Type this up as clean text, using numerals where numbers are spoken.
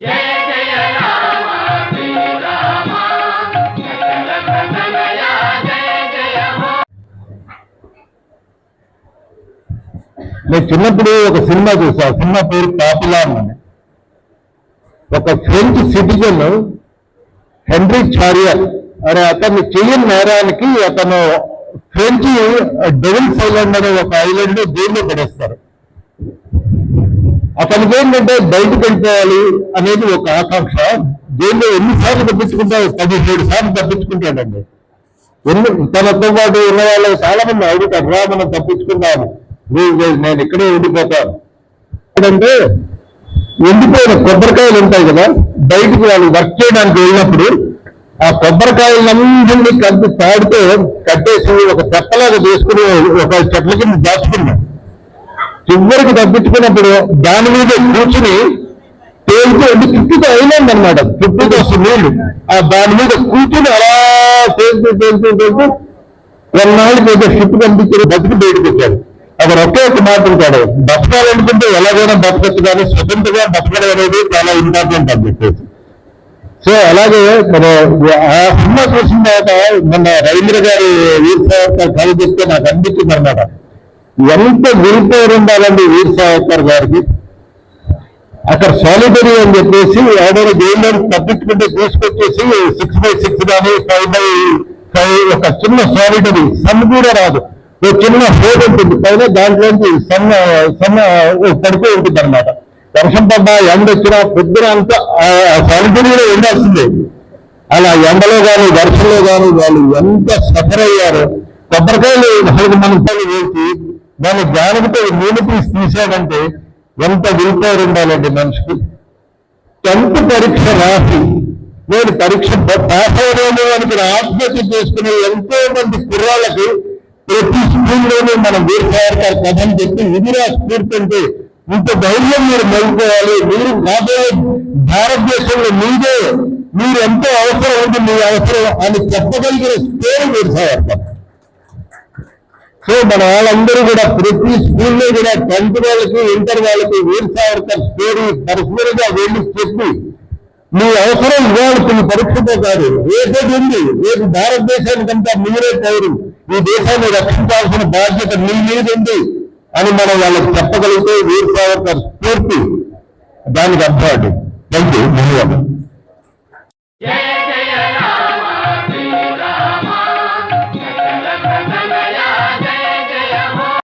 నేను చిన్నప్పుడు ఒక సినిమా చూసా. సినిమా పేరు పాపులార్ అని. ఒక ఫ్రెంచ్ సిటిజన్ హెన్రీ చారియర్ అనే అతన్ని చెయ్యని నేరానికి అతను ఫ్రెంచ్ డెవిల్స్ ఐలాండ్ అనే ఒక ఐలాండ్ జైల్లో పడేస్తారు. అతనికి ఏంటంటే బయటకు వెళ్ళిపోవాలి అనేది ఒక ఆకాంక్ష. జైల్లో ఎన్నిసార్లు తప్పించుకుంటాడు? 17 సార్లు తప్పించుకుంటాడండి. తనతో పాటు ఉన్న వాళ్ళు చాలా మంది అడుగుతారు, రా మనం తప్పించుకుందాము, నేను ఇక్కడే ఉండిపోతాను. ఎందుకంటే ఎండిపోయిన కొబ్బరికాయలు ఉంటాయి కదా, బయటికి వాళ్ళు వర్క్ చేయడానికి వెళ్ళినప్పుడు ఆ కొబ్బరికాయలన్నింటినీ కలిపి తాడితో కట్టేసి ఒక తెప్పలాగా చేసుకుని ఒక చెట్ల కింద దాచుకున్నాడు. చివరికి తప్పించుకున్నప్పుడు దాని మీద కూర్చుని తేలితో అంటే చుట్టూతో ఐలాండ్ అనమాట, చుట్టూతో వస్తుంది నీళ్లు. ఆ దాని మీద కూర్చుని అలా తేలుతూ కొన్నాళ్ళకి ఏదో షిప్ కనిపించిన బతికి బయటకు వచ్చాడు. అక్కడ ఒకే ఒక మాట్లాడతాడు, బతకాలనుకుంటే ఎలాగైనా బతకచ్చు, కానీ స్వతంత్రంగా బతకడం అనేది చాలా ఇంపార్టెంట్ అని చెప్పేసి. సో అలాగే మన ఆ సినిమా చూసిన తర్వాత మన రవీంద్ర గారి వీర్ సావర్కర్ కథ చెప్తే నాకు అనిపించింది అనమాట, ఎంత విల్ ఉండాలండి వీర్ సావర్కర్ గారికి. అక్కడ సాలిటరీ అని చెప్పేసి ఎవరైనా జైల్లో తప్పించుకుంటే తీసుకొచ్చేసి 6x6 కానీ 5x5 ఒక చిన్న సాలిటరీ సన్ కూడా రాదు, ఒక చిన్న హోల్ ఉంటుంది పైన, దాంట్లోంచి సన్న పడిపోయి ఉంటుంది అనమాట. వర్షం పడ్డా ఎండ వచ్చినా పొద్దున అంతా సాలిటరీలో ఉండాల్సిందే. అలా ఎండలో కానీ వర్షంలో కానీ వాళ్ళు ఎంత సఫర్ అయ్యారో. కొబ్బరికాయలు 4 మనకాయలు వేసి దాన్ని జానకితో నూనె తీసాడంటే ఎంత విల్ ఉండాలండి మనిషికి. 10th పరీక్ష రాసి నేను పరీక్ష పాస్ అవ్వలేని వానికి ఆత్మహత్య చేసుకునే ఎంతో మంది కుర్రాళ్ళకి ప్రతి స్కూల్లోనూ మనం వీర్ సావర్కర్ కథని చెప్పి ఇదిరా స్ఫూర్తి అంటే ఇంత ధైర్యం మీరు మెలుకోవాలి, మీరు రాబోయే భారతదేశంలో మీరు ఎంతో అవసరం ఉంది, మీ అవసరం అని చెప్పగలిగిన స్టోరీ వీర్ సావర్కర్. సో మన వాళ్ళందరూ కూడా ప్రతి స్కూల్లో కూడా 10th వాళ్ళకి ఇంటర్ వాళ్ళకి వీర్ సావర్కర్ స్టోరీ పర్సనల్గా వెళ్ళి చెప్పి మీ అవసరం ఇవ్వాల్సిన పరీక్షతో కాదు, రేపటి ఉంది, రేపు భారతదేశానికంతా మీరే పౌరు, ఈ దేశాన్ని రక్షించాల్సిన బాధ్యత మీ మీద ఉంది అని మనం వాళ్ళకి చెప్పగలిగితే వీర్ సావర్కర్ స్ఫూర్తి దానికి అర్థం. Thank you. ధన్యవాదాలు.